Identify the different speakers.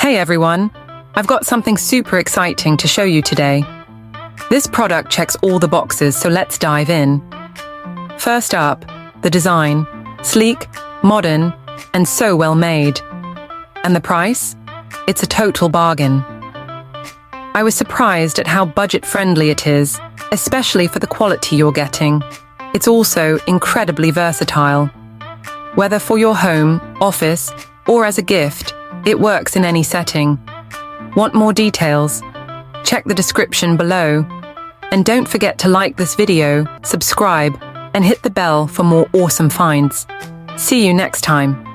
Speaker 1: Hey everyone, I've got something super exciting to show you today. This product checks all the boxes, so let's dive in. First up, the design. Sleek, modern, and so well made. And the price? It's a total bargain. I was surprised at how budget-friendly it is, especially for the quality you're getting. It's also incredibly versatile. Whether for your home, office, or as a gift, it works in any setting. Want more details? Check the description below. And don't forget to like this video, subscribe, and hit the bell for more awesome finds. See you next time.